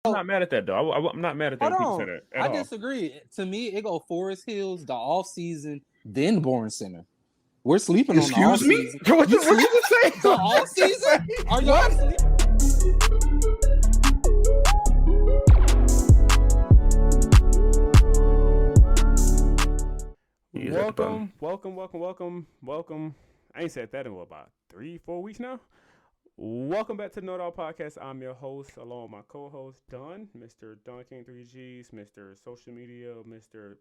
I'm not mad at that though. I'm not mad at that Hold when people say on, that at I all. disagree. To me, it go Forest Hills, the off season, then Bourne Center. We're sleeping on the off Excuse me? season. What You you sleep just say? the What off you just season? say? Are y'all What? sleep? You just at the bottom. Welcome. I ain't said that in about 3-4 weeks now. Welcome back to the Know It All Podcast. I'm your host, along with my co-host Don, Mr. Don King 3Gs, Mr. Social Media, Mr.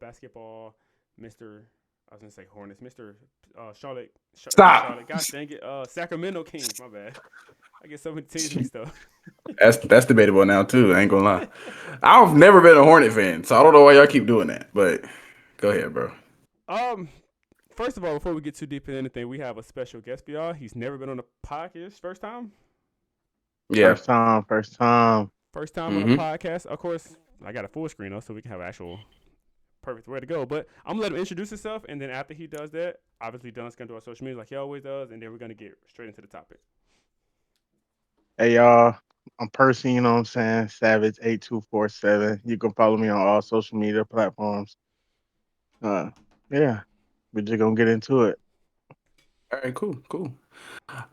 Basketball, Mr. I was gonna say Hornets, Mr. Charlotte, not Stop. Charlotte. Gosh dang it, Sacramento Kings. My bad. I get so many teams mixed up. That's debatable now too. I ain't gonna lie. I've never been a Hornet fan, so I don't know why y'all keep doing that. But go ahead, bro. Um, First of all, before we get too deep in anything, we have a special guest for y'all. He's never been on the podcast. First time. Yeah. First time. First time on a Mm-hmm. podcast. Of course, I got a full screen though, so we can have actual perfect way to go. But I'm gonna let him introduce himself, and then after he does that, obviously Don's gonna do our social media like he always does, and then we're gonna get straight into the topic. Hey y'all, I'm Percy, you know what I'm saying? Savage8247. You can follow me on all social media platforms. Uh yeah. We're just gonna get into it. All right. Cool.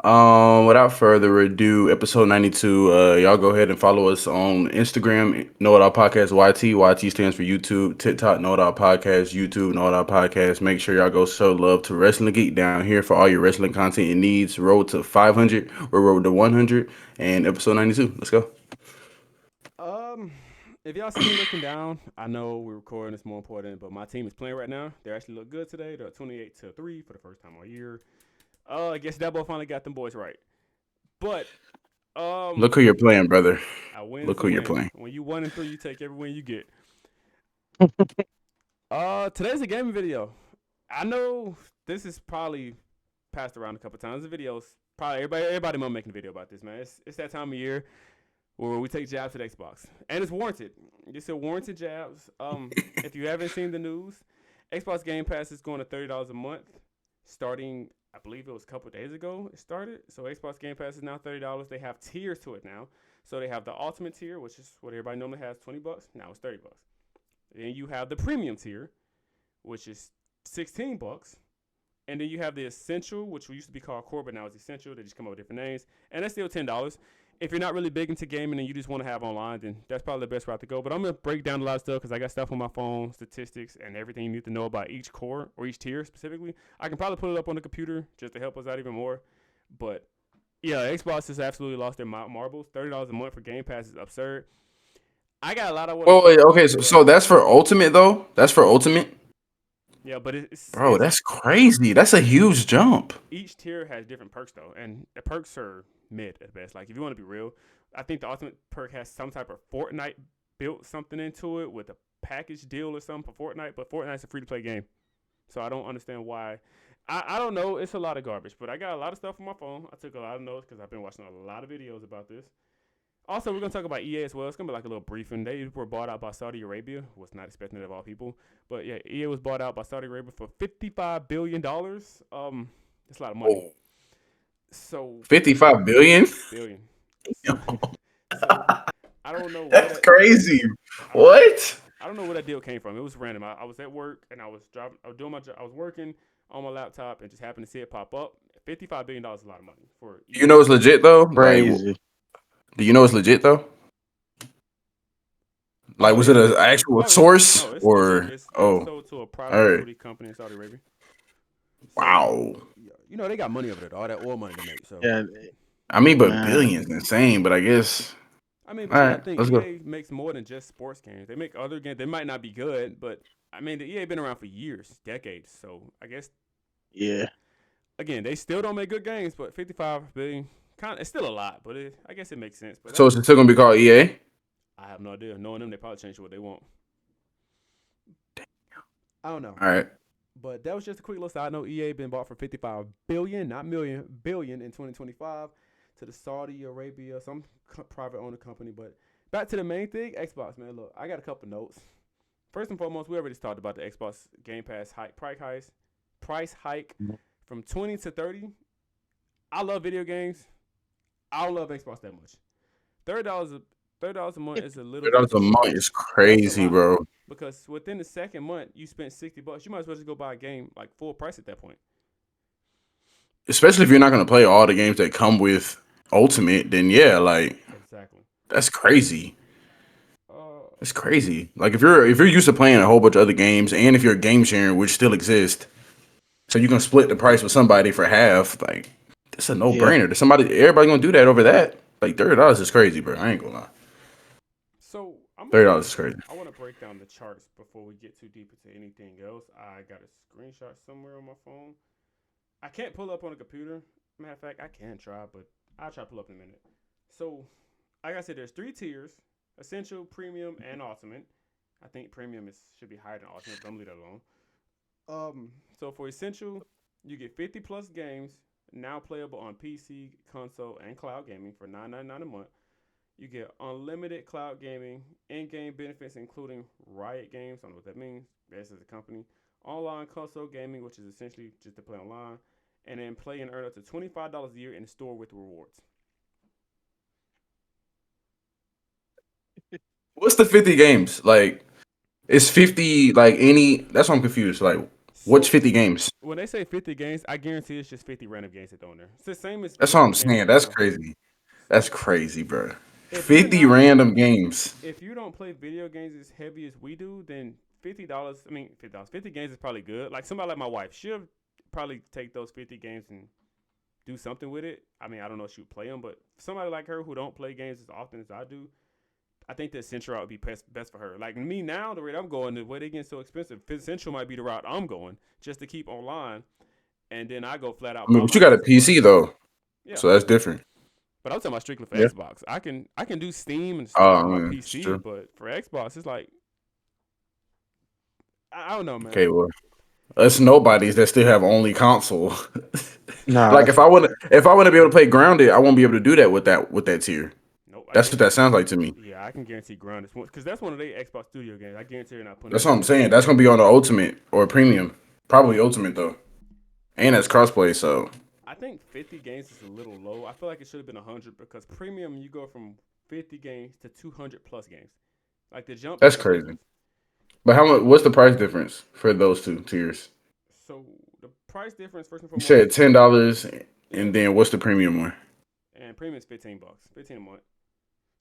Without further ado, episode 92. Y'all go ahead and follow us on Instagram, Know It All Podcast YT. YT stands for YouTube. TikTok, Know It All Podcast. YouTube, Know It All Podcast. Make sure y'all go show love to Wrestling Geek down here for all your wrestling content and needs. Road to 500. We're road to 100. And episode 92. Let's go. Um, if y'all see me looking down, I know we're recording. It's more important, but my team is playing right now. They actually look good today. They're 28-3 for the first time all year. I guess that boy finally got them boys right. But Look who you're playing, brother. a win's Look a who you're win. playing. When you 1-3, you take every win you get. Today's a gaming video. I know this is probably passed around a couple times. The videos probably everybody might making a video about this, man. It's that time of year where we take jabs at Xbox, and it's warranted. It's a warranted jabs. If you haven't seen the news, Xbox Game Pass is going to $30 a month, starting. I believe it was a couple days ago it started. So Xbox Game Pass is now $30. They have tiers to it now. So they have the Ultimate tier, which is what everybody normally has, $20. Now it's $30. Then you have the Premium tier, which is $16. And then you have the Essential, which used to be called Core, but now it's Essential. They just come up with different names. And that's still $10. If you're not really big into gaming and you just want to have online, then that's probably the best route to go. But I'm going to break down a lot of stuff because I got stuff on my phone, statistics, and everything you need to know about each core or each tier specifically. I can probably put it up on the computer just to help us out even more. But, yeah, Xbox has absolutely lost their marbles. $30 a month for Game Pass is absurd. I got a lot of... Oh, wait, okay. So that's for Ultimate, though? That's for Ultimate? Yeah, but it's Bro, that's crazy. That's a huge jump. each tier has different perks though, and the perks are mid at best. Like if you want to be real, I think the ultimate perk has some type of Fortnite built something into it with a package deal or something for Fortnite, but Fortnite's a free to play game, so I don't understand why. I don't know. It's a lot of garbage, but I got a lot of stuff on my phone. I took a lot of notes because I've been watching a lot of videos about this. Also, we're going to talk about EA as well. It's going to be like a little briefing. They were bought out by Saudi Arabia. Was not expecting it of all people. But, yeah, EA was bought out by Saudi Arabia for $55 billion. That's a lot of money. Oh. So 55 billion? billion. So, so I don't know. That's crazy. What? I don't know where that deal came from. It was random. I was at work, and I was doing my job. I was working on my laptop and just happened to see it pop up. $55 billion is a lot of money. For EA. You know it's legit, though? Crazy. Do you know it's legit though? Like, was it an actual source no, or? It's Oh, sold to a private all right. equity company in Saudi Arabia. So, Wow. you know they got money over there, all that oil money they make. So Yeah. I mean, but Man. billions insane. But I guess. I mean, All but right, I think let's EA go. makes more than just sports games. They make other games. They might not be good, but I mean, the EA been around for years, decades. So I guess Yeah. again, they still don't make good games, but 55 billion, it's still a lot. But I guess it makes sense. But So it's still gonna be called EA. I have no idea. Knowing them, they probably change what they want. I don't know. All right. But that was just a quick little side note. EA been bought for 55 billion, not million, billion in 2025 to the Saudi Arabia, some private owner company. But back to the main thing, Xbox, man. Look, I got a couple notes. First and foremost, we already talked about the Xbox Game Pass price hike from 20 to 30. I love video games. I don't love Xbox that much. $30 $30 a month is a little bit $30 a too month much. is That's a crazy, lot bro. because within the second month you spent $60. You might as well just go buy a game like full price at that point. Especially if you're not gonna play all the games that come with Ultimate, then yeah, like Exactly. that's crazy. Uh, It's crazy. Like if you're used to playing a whole bunch of other games, and if you're game sharing, which still exists, so you can split the price with somebody for half. Like it's a no Yeah. brainer. Everybody gonna do that over that. Like $30 is crazy, bro. I ain't gonna lie. so I'm gonna $30 say is crazy. I want to break down the charts before we get too deep into anything else. I got a screenshot somewhere on my phone. I can't pull up on a computer. Matter of fact, I can try, but I'll try to pull up in a minute. So, like I said, there's 3 tiers: essential, premium, and ultimate. I think premium should be higher than ultimate, but I'm gonna leave that alone. So for essential, you get 50 plus games now playable on PC, console, and cloud gaming for $9.99 a month. You get unlimited cloud gaming, in-game benefits including Riot Games. I don't know what that means. This is a company. Online console gaming, which is essentially just to play online, and then play and earn up to $25 a year in store with rewards. What's the 50 games? Like, is 50 like any? That's why I'm confused. Like, what's So 50 games? when they say 50 games, I guarantee it's just 50 random games they throw in there. It's the same as That's what I'm most games saying. you That's do. crazy. That's crazy, bro. If you're 50 not, random games. if you don't play video games as heavy as we do, then $50. I mean, $50. 50 games is probably good. Like somebody like my wife, she'll probably take those 50 games and do something with it. I mean, I don't know if she would play them, but somebody like her who don't play games as often as I do, I think the Essential route would be best for her. Like me now, the rate I'm going, the way they getting so expensive, Essential might be the route I'm going just to keep online, and then I go flat I out mean, buy but my you got a season PC pass. though, Yeah, so that's different. but I'm talking about strictly for Yeah. Xbox. I can do Steam and stuff Oh, like on my man, it's PC, true. but for Xbox, it's like I don't know, man. Okay, well, us nobodies that still have only console. Nah. Like if I want to be able to play grounded, I won't be able to do that with that tier. Nope, I That's what can't. that sounds like to me. Yeah, I can guarantee Grounded because that's one of their Xbox Studio games. I guarantee they're not putting That's that what on I'm there. saying. That's gonna be on the ultimate or premium. Probably ultimate though. And that's crossplay, so I think 50 games is a little low. I feel like it should have been 100 because premium you go from 50 games to 200 plus games. Like the jump is that's crazy. ridiculous. But how much? What's the price difference for those two tiers? So the price difference first and You foremost, said $10, yeah, and then what's the premium one? and premium is $15, 15 a month.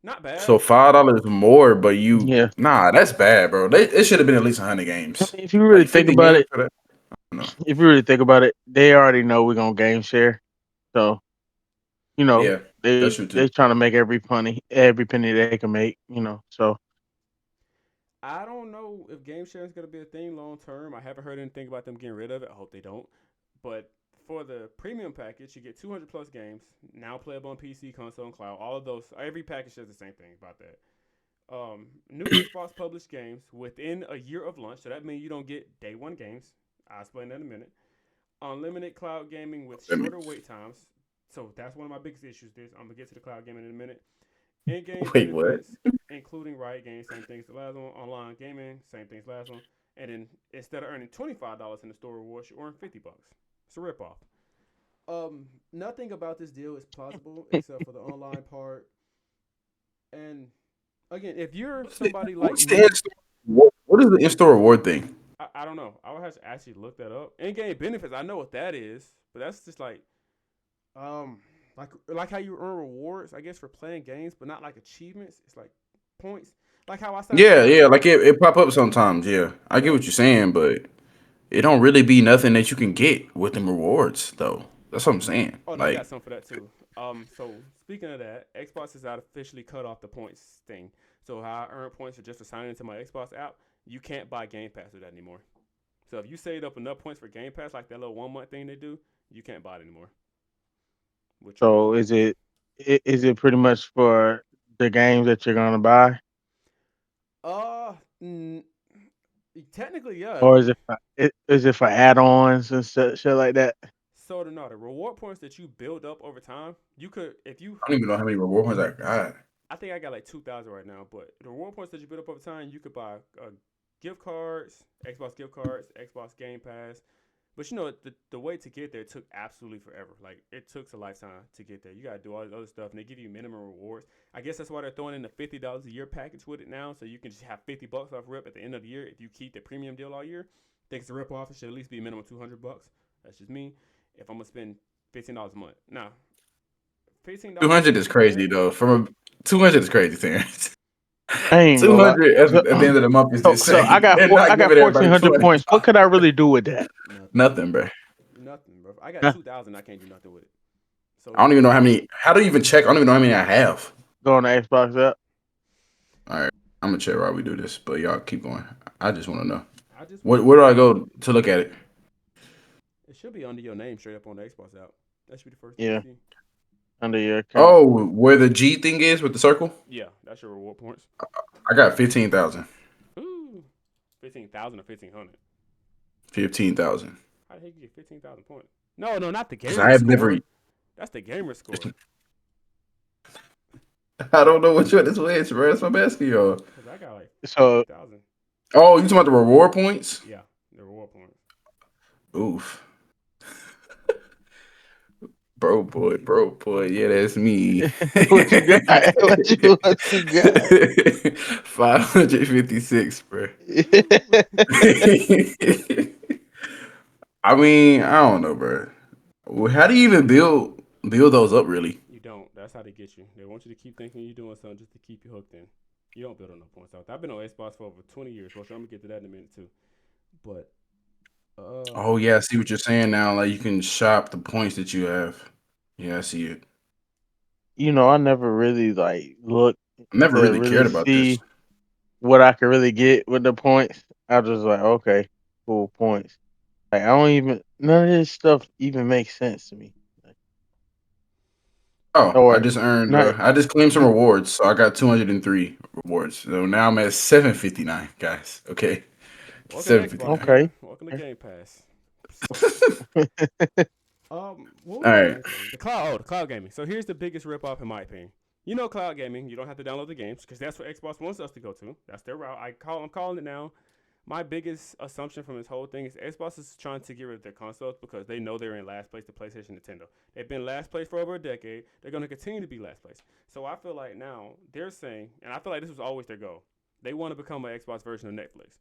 Not bad. So $5 more, but Yeah. that's bad, bro. It should have been at least 100 games. If you really Like think 50 about games it, for that. No. if you really think about it, they already know we're gonna game share. So, Yeah, that's true too. they trying to make every penny they can make, So I don't know if game sharing is going to be a thing long term. I haven't heard anything about them getting rid of it. I hope they don't. But for the premium package, you get 200 plus games now playable on PC, console, and cloud. All of those, every package says the same thing about that. New Xbox published games within a year of launch, so that means you don't get day one games. I'll explain that in a minute. Unlimited cloud gaming with That shorter makes- wait times. So that's one of my biggest issues. I'm gonna get to the cloud gaming in a minute. In-game Wait, what? benefits, including Riot Games, same things the last one. Online gaming, same things last one. And then instead of earning $25 in the store rewards, you earn $50. It's a ripoff. Nothing about this deal is plausible except for the online part. And again, if you're somebody like What's the me, in-store? What is the in-store reward thing? I don't know. I would have to actually look that up. In-game benefits, I know what that is, but that's just um, like how you earn rewards, I guess, for playing games, but not like achievements. It's like points. Like how I signed up for Yeah, my yeah, like it pop up sometimes. Yeah, I get yeah. what you're saying, but it don't really be nothing that you can get with them rewards, though. That's what I'm saying. Oh, they got Like, some for that too. So speaking of that, Xbox has officially cut off the points thing. So how I earn points for just for signing into my Xbox app, you can't buy Game Pass with that anymore. So if you saved up enough points for Game Pass, like that little 1 month thing they do, you can't buy it anymore. Which so is it pretty much for the games that you're gonna buy, uh, mm, technically yeah. or is it for add-ons and shit like that? So to know the reward points that you build up over time, you could if you I don't even know how many reward points I got. I think I got like 2,000 right now, but the reward points that you build up over time, you could buy gift cards, Xbox gift cards, Xbox Game Pass, But you know, the way to get there took absolutely forever. Like it took a lifetime to get there. You gotta do all this other stuff, and they give you minimum rewards. I guess that's why they're throwing in the $50 a year package with it now, so you can just have $50 off rip at the end of the year if you keep the premium deal all year. Thanks to rip off, it should at least be minimum $200. That's just me. If I'm gonna spend $15 a month, now Two $15 a hundred month is ain't crazy bad. though. 200 is crazy, Terrence. I ain't Two gonna lie. hundred So, at the end of the month is so I insane. got They're not I got giving everybody 1,400 200. points. What could I really do with that? Nothing, Nothing, bro. nothing, bro. I got Huh? 2,000. I can't do nothing with it. I don't So even know how many. How do you even check? I don't even know how many I have. Go on the Xbox app. All right, I'm gonna check while we do this, but y'all keep going. I just want to know. I just want to Where see. do I go to look at it? It should be under your name straight up on the Xbox app. That should be the first thing you Yeah, see. under your account. Oh, where the G thing is with the circle? Yeah, that's your reward points. I got 15,000. Ooh, 15,000 or 1,500. 15,000. How the heck you get 15,000 points? No, no, not the Because I gamer have score. never. That's the gamer score. I don't know which one this is, bro. That's what I'm asking y'all. Cause I got like So 15,000. Oh, you talking about the reward points? Yeah, the reward points. Oof. Bro, boy. Yeah, that's me. what you got? What you got? 556, bro. Ooh. I mean, I don't know, bro. Well, how do you even build those up, really? You don't. That's how they get you. They want you to keep thinking you're doing something just to keep you hooked in. You don't build on no points out. I've been on Xbox for over 20 years. Well, I'm gonna get to that in a minute too. But Oh yeah, I see what you're saying now. Like you can shop the points that you have. Yeah, I see it. I never really like looked I never to really really cared about this. see what I could really get with the points. I was just like, okay, cool points. Like I don't even none of this stuff even makes sense to me. Oh, I Or just earned. not. I just claimed some rewards, so I got 203 rewards. So now I'm at 759, guys. Okay, welcome to Xbox, 759. Okay. man. Welcome to Game Pass. What All was I right. gonna say? The cloud gaming. So here's the biggest ripoff in my opinion. You know, cloud gaming. You don't have to download the games because that's what Xbox wants us to go to. That's their route. I'm calling it now. My biggest assumption from this whole thing is Xbox is trying to get rid of their consoles because they know they're in last place to PlayStation, Nintendo. They've been last place for over a decade. They're going to continue to be last place. So I feel like now they're saying, and I feel like this was always their goal. They want to become an Xbox version of Netflix.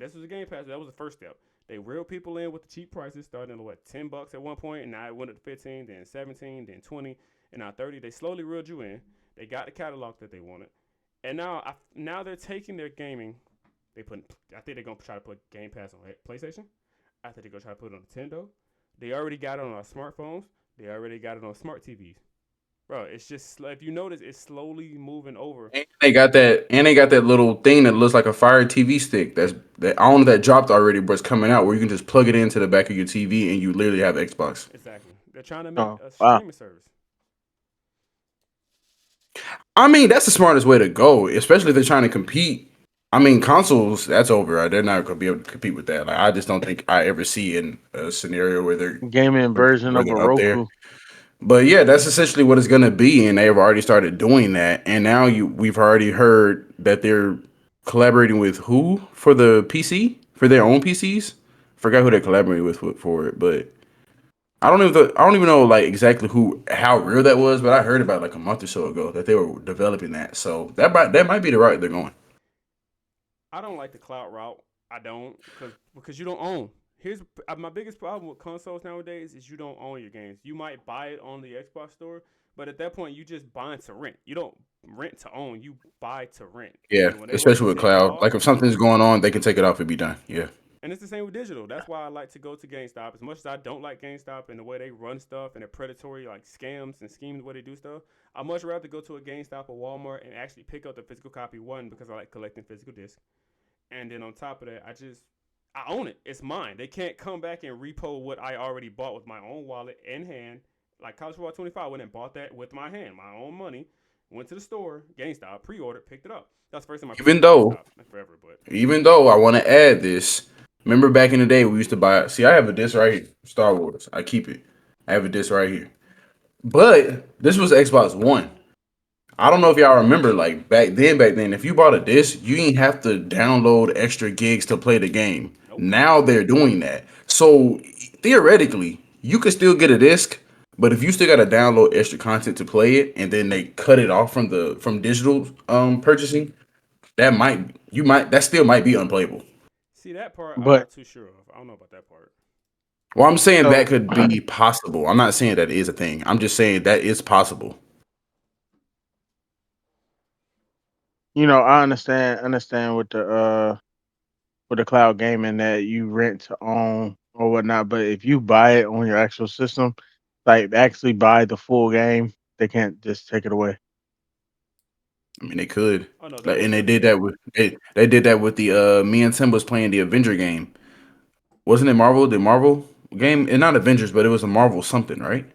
This was a Game Pass. That was the first step. They reeled people in with the cheap prices, starting at what $10 at one point, and now it went up to 15, then 17, then 20, and now 30. They slowly reeled you in. They got the catalog that they wanted, and now they're taking their gaming. I think they're gonna try to put Game Pass on PlayStation. I think they're gonna try to put it on Nintendo. They already got it on our smartphones. They already got it on smart TVs. Bro, it's just if you notice, it's slowly moving over. And they got that. And they got that little thing that looks like a Fire TV stick. That I don't know if that dropped already, but it's coming out where you can just plug it into the back of your TV and you literally have Xbox. Exactly. They're trying to make Oh a wow. streaming service. I mean, that's the smartest way to go, especially if they're trying to compete. I mean, consoles, that's over. They're not going to be able to compete with that. Like, I just don't think I ever see in a scenario where Gaming version of a they're up there. Roku. But yeah, that's essentially what it's going to be, and they've already started doing that. And now we've already heard that they're collaborating with who for the PC for their own PCs. Forgot who they're collaborating with for it, but I don't even know like exactly how real that was, but I heard about it like a month or so ago that they were developing that. So that might be the route they're going. I don't like the cloud route. I don't because you don't own. Here's my biggest problem with consoles nowadays is you don't own your games. You might buy it on the Xbox store, but at that point you just buying to rent. You don't rent to own. You buy to rent. Yeah, And when they want especially to with take it cloud. off, Like if something's going on, they can take it off and be done. Yeah. and it's the same with digital. That's why I like to go to GameStop. As much as I don't like GameStop and the way they run stuff and the predatory like scams and schemes the way they do stuff, I much rather go to a GameStop or Walmart and actually pick up the physical copy. One, because I like collecting physical discs, and then on top of that, I own it. It's mine. They can't come back and repo what I already bought with my own wallet in hand. Like College Football 25, went and bought that with my hand, my own money. Went to the store, GameStop, pre-ordered, picked it up. That's the first time I Even pre-ordered though GameStop. Not forever, but I want to add this. Remember back in the day we used to buy. See, I have a disc right here, Star Wars. I keep it. I have a disc right here. But this was Xbox One. I don't know if y'all remember, like back then, if you bought a disc, you didn't have to download extra gigs to play the game. nope. Now they're doing that. So theoretically, you could still get a disc, but if you still got to download extra content to play it, and then they cut it off from digital purchasing, that still might be unplayable. See, that part I'm But not too sure of. I don't know about that part. Well, I'm saying that so could be possible. I'm not saying that is a thing. I'm just saying that is possible. I understand with the cloud gaming that you rent to own or whatnot, but if you buy it on your actual system, like actually buy the full game, they can't just take it away. I mean, they could, Oh no, they like, most and they definitely did that can. with they did that with the me and Tim was playing the Avenger game. Wasn't it Marvel? The Marvel game, and not Avengers, but it was a Marvel something, right?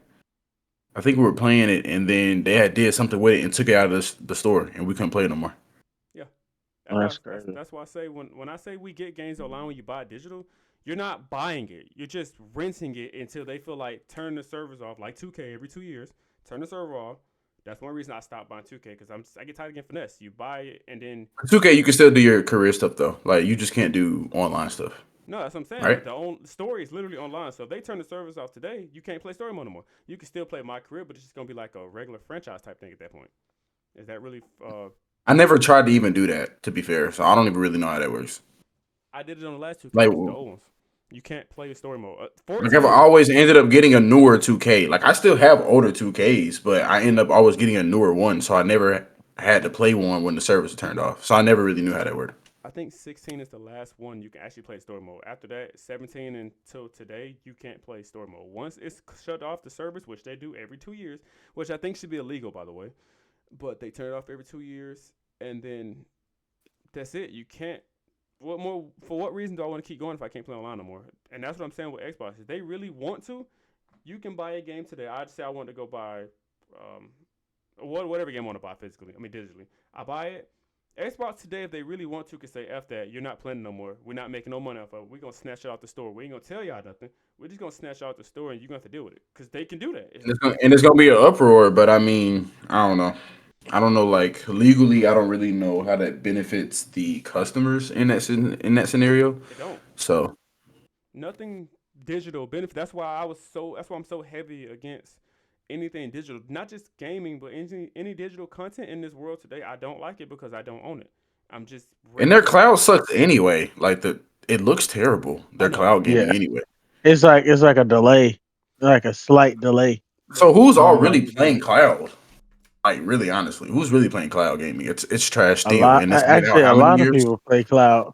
I think we were playing it, and then they had did something with it and took it out of the store, and we couldn't play it no more. Yeah, Oh, that's why that's crazy. that's why I say when I say we get games online when you buy digital, you're not buying it. You're just renting it until they feel like turn the servers off, like 2K every 2 years. Turn the server off. That's one reason I stopped buying 2K because I get tired of getting finesse. You buy it and then 2K, you can still do your career stuff though. Like you just can't do online stuff, no, that's what I'm saying. right? The story is literally online. So if they turn the servers off today, you can't play story mode no more. You can still play my career, but it's just gonna be like a regular franchise type thing at that point. Is that really? I never tried to even do that, to be fair, so I don't even really know how that works. I did it on the last 2K, Like, the old ones. You can't play story mode. I've 14. always ended up getting a newer 2K. Like I still have older 2Ks, but I end up always getting a newer one, so I never had to play one when the servers were turned off. So I never really knew how that worked. I think 16 is the last one you can actually play story mode. After that, 17 until today, you can't play story mode. Once it's shut off the service, which they do every 2 years, which I think should be illegal, by the way, but they turn it off every 2 years, and then that's it. You can't. What more? For what reason do I want to keep going if I can't play online no more? And that's what I'm saying with Xbox. If they really want to, you can buy a game today. I'd say I want to go buy um, whatever game I want to buy physically. I mean digitally. I buy it. Xbox today, if they really want to, can say F that. You're not playing no more. We're not making no money off of it. We're gonna snatch it out the store. We ain't gonna tell y'all nothing. We're just gonna snatch it out the store, and you're gonna have to deal with it because they can do that. And it's gonna be an uproar, but I mean, I don't know. I don't know. Like legally, I don't really know how that benefits the customers in that scenario. It don't. So Nothing digital benefit. That's why I was so. That's why I'm so heavy against anything digital. Not just gaming, but any digital content in this world today. I don't like it because I don't own it. I'm just and their renting it. cloud sucks anyway. Like it looks terrible. Oh Their no, cloud Yeah, gaming anyway. it's like a delay, like a slight delay So bro. who's all on really playing cloud? Like really, honestly, who's really playing cloud gaming? It's trash a still, lot. and it's been out Actually, a how many lot of years? people play cloud.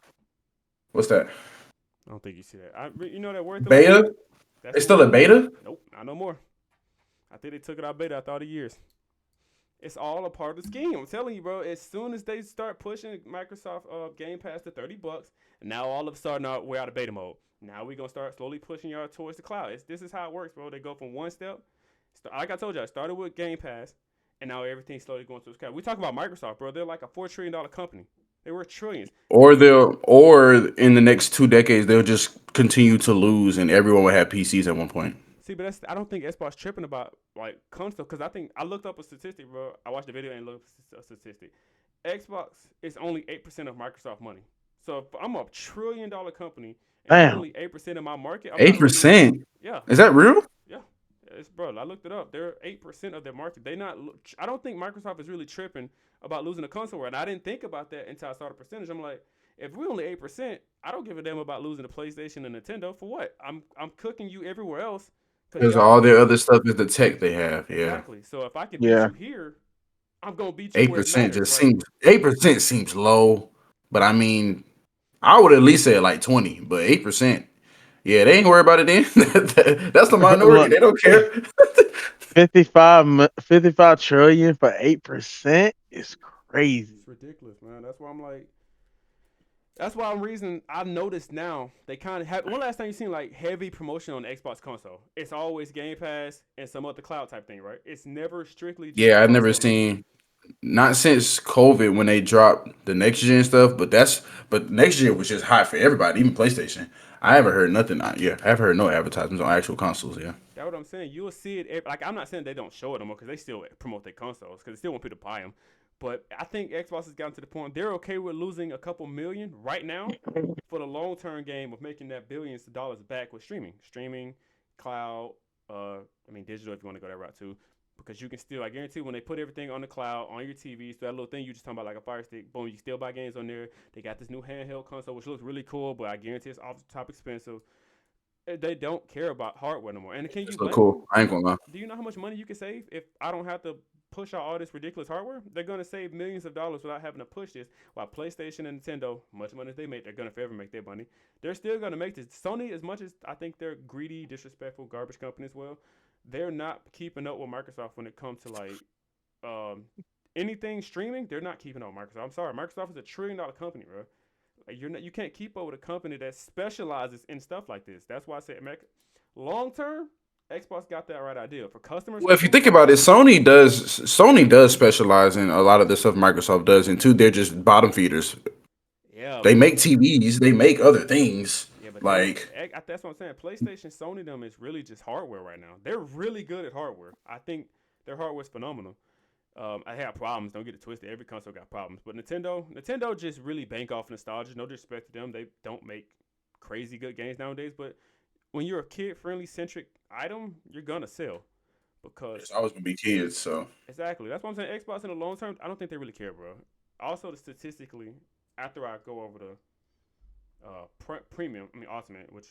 What's that? I don't think you see that. You know that word delay? Beta? That's It's the still a word. beta? Nope, not no more. I think they took it out beta after all the years. It's all a part of the scheme. I'm telling you, bro. As soon as they start pushing Microsoft Game Pass to $30, now all of a sudden we're out of beta mode. Now we're gonna start slowly pushing y'all towards the cloud. This is how it works, bro. They go from one step. Like I told you, I started with Game Pass, and now everything's slowly going towards the cloud. We talk about Microsoft, bro. They're like a $4 trillion company. They were trillions. Or in the next 2 decades they'll just continue to lose, and everyone will have PCs at one point. See, but I don't think Xbox tripping about like console because I think I looked up a statistic, bro. I watched the video and looked up a statistic. Xbox is only 8% of Microsoft money. So if I'm a $1 trillion company and they're Damn. only 8% of my market, I'm Eight not losing. percent? Yeah, Is that real? yeah. It's bro. I looked it up. They're 8% of their market. They not. I don't think Microsoft is really tripping about losing a console war. And I didn't think about that until I saw the percentage. I'm like, if we're only 8%, I don't give a damn about losing the PlayStation and Nintendo for what? I'm cooking you everywhere else because Because y'all all can't. their other stuff is the tech they have. Yeah, Exactly. So if I can beat Yeah, you here, I'm gonna beat you eight where it percent matters. just Like, seems 8% seems low. But I mean, I would at least say like 20, but 8%. Yeah, they ain't worried about it then. That's the minority. look, They don't care. 55 trillion for 8% is crazy. it's ridiculous, man. That's why I'm like. That's why I'm reason I noticed now they kind of have. One last time you seen like heavy promotion on the Xbox console? It's always Game Pass and some other cloud type thing, right? It's never strictly just Yeah, I've never console. seen, not since COVID when they dropped the next gen stuff, but next gen was just hot for everybody, even PlayStation. I haven't heard nothing. Yeah, I haven't heard no advertisements on actual consoles. Yeah, That's what I'm saying. You'll see it. Like I'm not saying they don't show it no more because they still promote their consoles because they still want people to buy them. But I think Xbox has gotten to the point they're okay with losing a couple million right now for the long term game of making that billions of dollars back with streaming, cloud. I mean digital if you want to go that route too, because you can still I guarantee when they put everything on the cloud on your TV, so that little thing you just talking about like a Fire Stick, boom, you can still buy games on there. They got this new handheld console which looks really cool, but I guarantee it's off the top expensive. They don't care about hardware no more. And can you So blame them? cool. I ain't gonna lie. Do you know how much money you can save if I don't have to push out all this ridiculous hardware? They're gonna save millions of dollars without having to push this. While PlayStation and Nintendo, much money as they make, they're gonna forever make their money. They're still gonna make this. Sony, as much as I think they're greedy, disrespectful, garbage company as well, they're not keeping up with Microsoft when it comes to like um, anything streaming. They're not keeping up with Microsoft. I'm sorry, Microsoft is $1 trillion company, bro. Like you can't keep up with a company that specializes in stuff like this. That's why I say long term, Xbox got that right idea. For customers, Well, if you think about it, Sony does specialize in a lot of the stuff Microsoft does, and two, they're just bottom feeders. yeah, They but make TVs, they make other things. yeah, but Like that's what I'm saying. PlayStation, Sony, them is really just hardware right now. They're really good at hardware. I think their hardware is phenomenal. I have problems. Don't get it twisted. Every console got problems, but Nintendo just really bank off nostalgia. No disrespect to them, they don't make crazy good games nowadays. But when you're a kid-friendly centric item, you're gonna sell it's because always gonna be kids, so exactly. That's what I'm saying. Xbox in the long term, I don't think they really care, bro. Also, statistically, after I go over the premium, I mean ultimate, which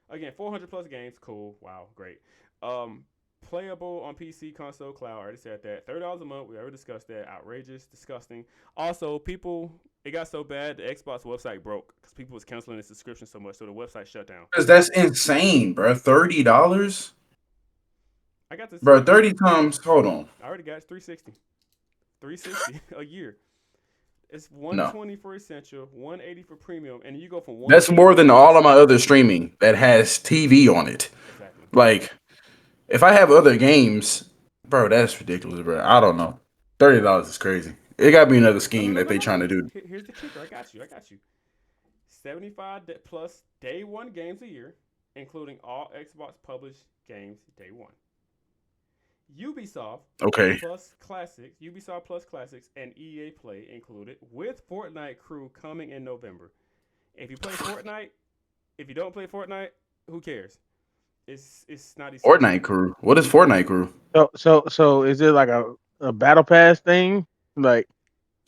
again 400 plus games, cool, wow, great. Um, Playable on PC, console, cloud. I already said that. $30 a month. We already discussed that. Outrageous, disgusting. Also, people, it got so bad the Xbox website broke because people was canceling the subscription so much, so the website shut down. because that's insane, bro. $30, I got this. bro. 30 times. Hold on. I already got it. 360. 360 a year. It's No, 120 for essential, 180 for premium, and you go from that's 180 more than all of my other streaming that has TV on it. exactly. Like, if I have other games, bro, that's ridiculous, bro. I don't know. $30 is crazy. It got to be another No, no, scheme no, that no, they no, trying no. to do. Here's the kicker. I got you. I got you. 75 plus day one games a year, including all Xbox published games day one. Ubisoft Okay. Ubisoft Plus Classics, and EA Play included, with Fortnite Crew coming in November. If you play Fortnite, if you don't play Fortnite, who cares? It's not essential. Fortnite crew. What is Fortnite crew? So is it like a battle pass thing? Like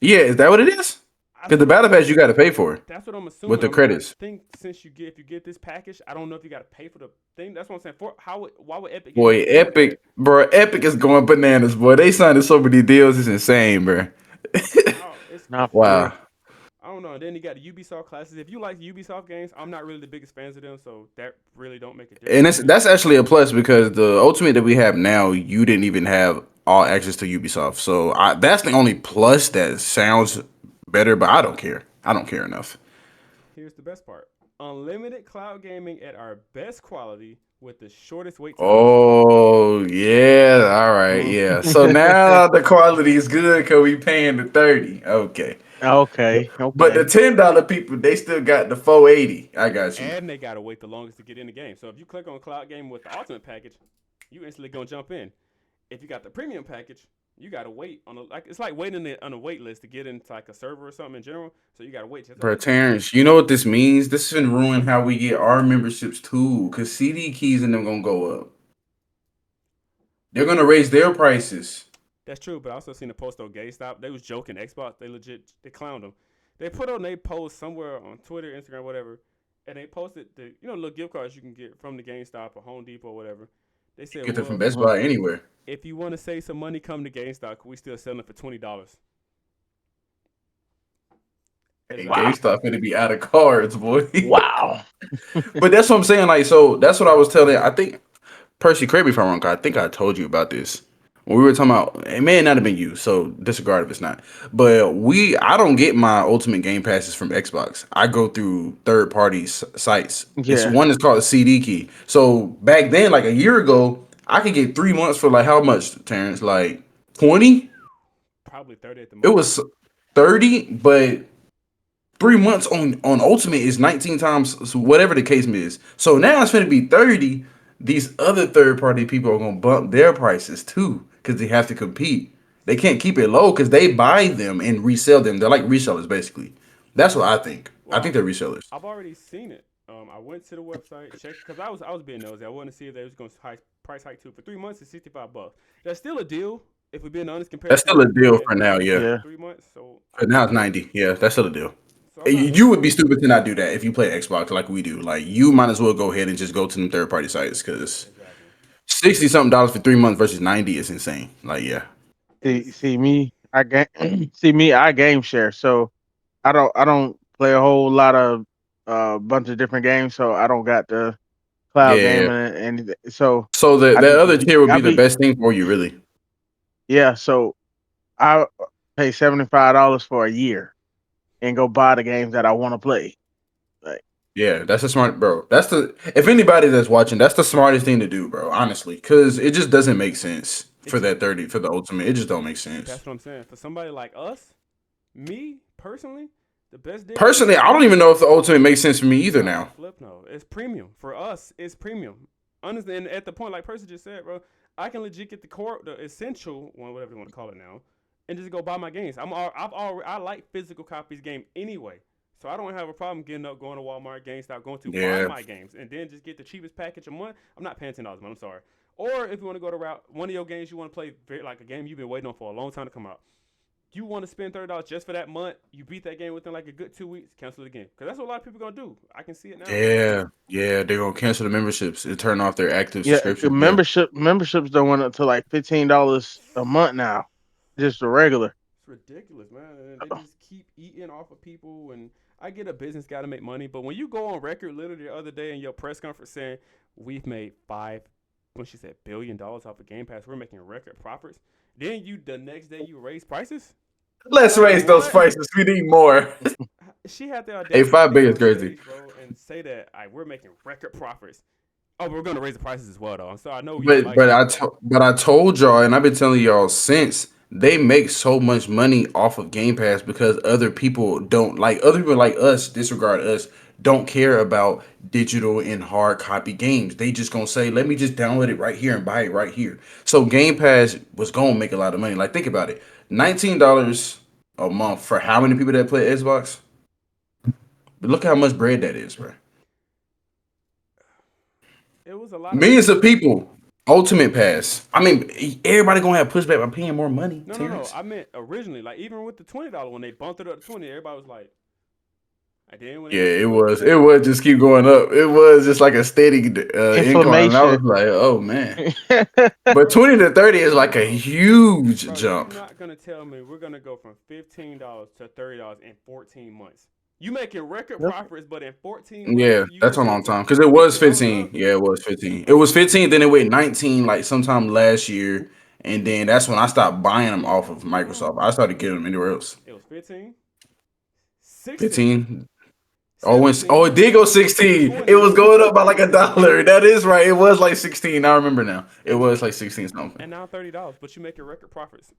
Yeah, is that what it is? That's Because the what I'm battle pass you got to pay for that's what I'm with assuming. the I credits. think since if you get this package, I don't know if you got to pay for the thing. That's what I'm saying. Why would Epic give you Boy, a free pack? Epic, bro. Epic is going bananas, boy. They signed so many deals. It's insane, bro. Oh, it's not for real. Wow. I don't know. And then you got the Ubisoft classes. If you like Ubisoft games, I'm not really the biggest fans of them, so that really don't make a And difference that's to me. that's actually a plus because the ultimate that we have now, you didn't even have all access to Ubisoft. So that's the only plus that sounds better, but I don't care. I don't care enough. Here's the best part: unlimited cloud gaming at our best quality with the shortest wait times. Oh yeah, all right, Mm. yeah. So now the quality is good because we paying the 30. Okay, Okay, but the okay. $10 people they still got the 480. I got you. And they gotta wait the longest to get in the game. So if you click on cloud gaming with the ultimate package, you instantly gonna jump in. If you got the premium package, you gotta wait on it's like waiting on a wait list to get into like a server or something in general. So you gotta wait just a Bro, little bit. Terrence, you know what this means? This is gonna ruin how we get our memberships too, because CD keys and them gonna go up. They're gonna raise their prices. That's true, but I also seen a post on GameStop. They was joking Xbox. They clowned them. They put on they post somewhere on Twitter, Instagram, whatever, and they posted the little gift cards you can get from the GameStop or Home Depot or whatever. They said, Get them from well, Best Buy anywhere. if you want to save some money, come to GameStop. We still selling it for $20. Hey, Wow. GameStop gonna be out of cards, boy. Wow. But that's what I'm saying. Like, so that's what I was telling. I think Percy, correct me if I'm wrong. 'Cause I think I told you about this when we were talking about. It may not have been you, so disregard if it's not. But I don't get my Ultimate Game Passes from Xbox. I go through third party sites. It's Yeah. one that's called a CD key. So back then, like a year ago, I could get 3 months for like how much, Terrence? Like 20? Probably 30 at the It most. was 30, but 3 months on Ultimate is 19 times, so whatever the case is. So now it's going to be 30. These other third party people are going to bump their prices too because they have to compete. They can't keep it low because they buy them and resell them. They're like resellers, basically. That's what I think. I Well, think they're resellers. I've already seen it. I went to the website, checked because I was being nosy. I wanted to see if they was going to price hike too. For 3 months, it's $65. That's still a deal if we're being honest compared That's to still a what we're deal paying for now, yeah. Yeah. 3 months. So But now it's 90. Yeah, that's still a deal. I'm not. You would be stupid to not do that if you play Xbox like we do. Like you might as well go ahead and just go to them third party sites because Exactly. 60 something dollars for 3 months versus 90 is insane. Like yeah. And See me, I game see me, I game share. So I don't play a whole lot of bunch of different games, so I don't got the cloud Yeah. gaming and anything. So So I the just other tier would I be the be best thing for you, really. yeah, so I pay $75 for a year and go buy the games that I want to play. Like Yeah, that's a smart bro. That's the if anybody that's watching, that's the smartest thing to do, bro. Honestly, because it just doesn't make sense it for just that 30 for the ultimate. It just don't make sense. that's what I'm saying. For somebody like us, me personally, the best deal we Personally, get. I don't even know if the ultimate makes sense for me either No, now. flip no. It's premium for us. It's premium. Honestly, and at the point like Percy just said, bro, I can legit get the core, the essential one, whatever you want to call it now, and just go buy my games. I like physical copies game anyway, so I don't have a problem getting up, going to Walmart, GameStop, going to buy Yeah, my games, and then just get the cheapest package a month. I'm not paying $10 a month. I'm sorry. Or if you want to go to route one of your games you want to play, like a game you've been waiting on for a long time to come out. You want to spend $30 just for that month, you beat that game within like a good 2 weeks, cancel the game. Because that's what a lot of people gonna do. I can see it now. yeah. They're gonna cancel the memberships and turn off their active yeah, subscription. Yeah, memberships don't went up to like $15 a month now, just a regular. It's ridiculous, man. And they just keep eating off of people. And I get a business got to make money, but when you go on record literally the other day in your press conference saying we've made when she said $1 billion off of Game Pass, we're making record profits. Then the next day you raise prices. let's Like raise those what? prices. We need more. She had the Hey, audacity to five get big on is crazy. stage, bro, and say that we're making record profits. Oh, we're gonna raise the prices as well, though. So I know you don't But like that, but I told y'all, and I've been telling y'all since they make so much money off of Game Pass because other people like us disregard us don't care about digital and hard copy games. They just gonna say, let me just download it right here and buy it right here. So Game Pass was gonna make a lot of money. Like think about it, $19 a month for how many people that play Xbox? But look how much bread that is, bro. it was a lot of Millions people. of people. Ultimate Pass. I mean, everybody gonna have pushback by paying more money, No. Terrence. I meant originally, like even with the $20 when they bumped it up to 20, everybody was like, and then when they Yeah, went to it twenty was. It seven, was just keep going up. It was just like a steady incline, and I was Inflammation. like, oh man. But 20 to 30 is like a huge bro, you're jump. not gonna tell me we're gonna go from $15 to $30 in 14 months. You making record Yep. profits, but in 14 months Yeah, you that's gonna a go long from time because it was $50 15. up? Yeah, it was 15. It was 15. Then it went 19 like sometime last year, and then that's when I stopped buying them off of No, Microsoft. I started getting them anywhere else. it was 15, 16, 15. It 17, did go 16. It 20. was going up by like $1. That is right. It was like 16. I remember now. It And was like 16 something. and now $30, but you making record profits.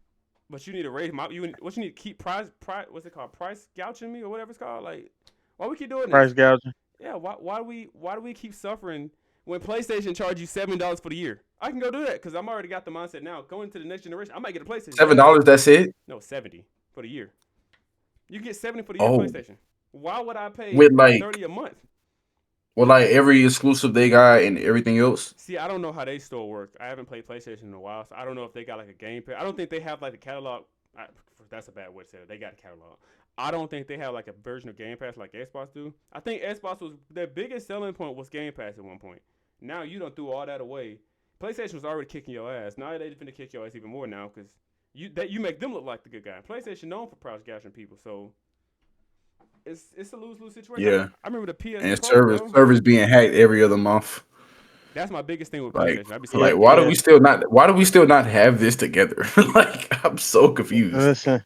But you need to raise my what you need to keep price what's it called, price gouging me or whatever it's called. Like why we keep doing Price this? gouging. Yeah, why do we keep suffering when PlayStation charge you $7 for the year? I can go do that because I'm already got the mindset now. Going to the next generation, I might get a PlayStation. $7. That's it. No, 70 for the year. You get 70 for the year Oh, PlayStation. Why would I pay with like 30 a month? every exclusive they got and everything else. See, I don't know how they store work. I haven't played PlayStation in a while, so I don't know if they got like a game pass. I don't think they have like a catalog. That's a bad way to say it. They got a catalog. I don't think they have like a version of Game Pass like Xbox do. I think Xbox was their biggest selling point was Game Pass at one point. Now you don't threw all that away. PlayStation was already kicking your ass. Now they're finna kick your ass even more now because you make them look like the good guy. PlayStation known for price gouging people, so it's a lose-lose situation. Yeah, I remember the PS and Pro, bro. servers being hacked every other month. That's my biggest thing with Like, PlayStation. I be seeing Yeah, like that why do daily. yeah. we still not? Why do we still not have this together? Like, I'm so confused. Listen,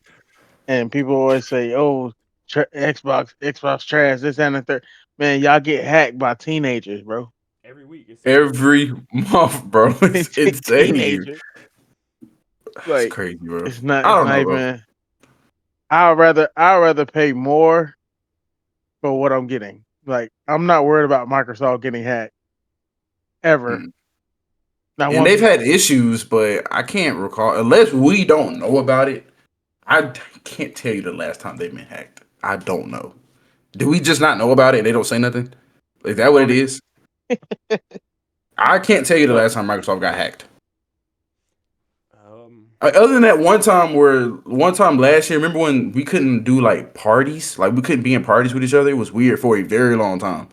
and people always say, "Oh, Xbox trash." This and the third. Man, y'all get hacked by teenagers, bro. Every week. It seems like Every month, bro. It's insane. Teenagers. It's Like crazy, bro. it's not. I It's don't not know, bro. even. I'd rather pay more for what I'm getting. Like I'm not worried about Microsoft getting hacked ever. Mm. Not And one they've piece. had issues, but I can't recall unless we don't know about it. I can't tell you the last time they've been hacked. I don't know. Do we just not know about it? And they don't say nothing. Is that what it is? I can't tell you the last time Microsoft got hacked. Other than that one time last year, remember when we couldn't do like parties? Like we couldn't be in parties with each other. It was weird for a very long time.